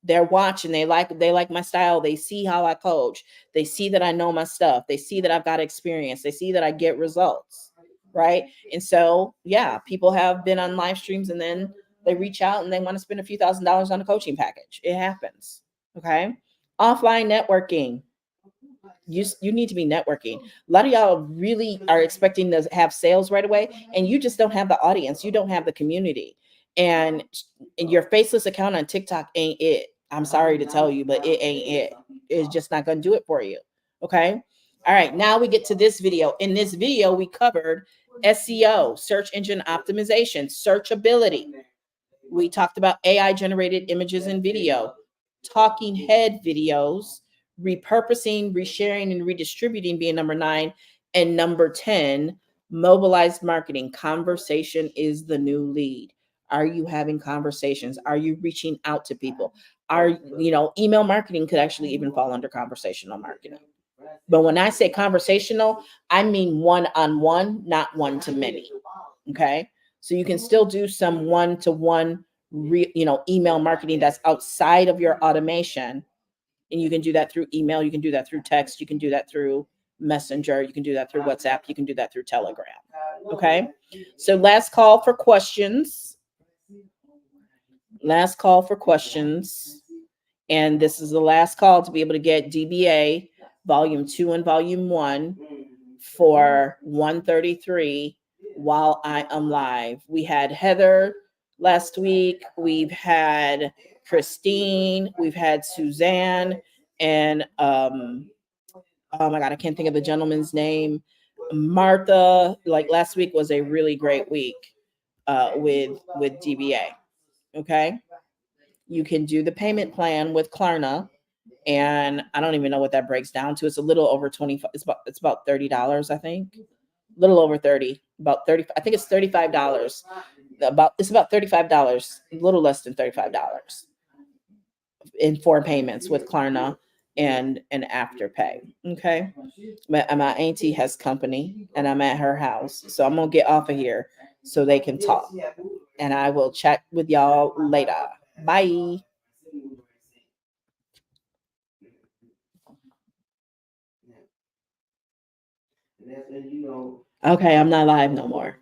They're watching, they like my style. They see how I coach. They see that I know my stuff. They see that I've got experience. They see that I get results, right? And so, yeah, people have been on live streams and then they reach out and they want to spend a few $1,000s on a coaching package. It happens. Okay. Offline networking. You need to be networking. A lot of y'all really are expecting to have sales right away, and you just don't have the audience. You don't have the community. And your faceless account on TikTok ain't it. I'm sorry to tell you, but it ain't it. It's just not going to do it for you. Okay. All right. Now we get to this video. In this video, we covered SEO, search engine optimization, searchability. We talked about AI generated images and video, talking head videos, repurposing, resharing, and redistributing being number 9. And number 10, mobilized marketing. Conversation is the new lead. Are you having conversations? Are you reaching out to people? Email marketing could actually even fall under conversational marketing. But when I say conversational, I mean one-on-one, not one-to-many. Okay. So you can still do some one-to-one, email marketing that's outside of your automation. And you can do that through email. You can do that through text. You can do that through Messenger. You can do that through WhatsApp. You can do that through Telegram. Okay. So last call for questions. Last call for questions. And this is the last call to be able to get DBA volume 2 and volume 1 for $133 while I am live. We had Heather last week. We've had Christine. We've had Suzanne. And oh my God, I can't think of the gentleman's name. Martha. Like last week was a really great week with DBA. Okay. You can do the payment plan with Klarna. And I don't even know what that breaks down to. It's a little over 25. It's about $30, I think. A little over 30, about 30. I think it's $35. It's about $35, a little less than $35 in 4 payments with Klarna and Afterpay. Okay. But my auntie has company and I'm at her house. So I'm gonna get off of here so they can talk. And I will chat with y'all later. Bye. Okay, I'm not live no more.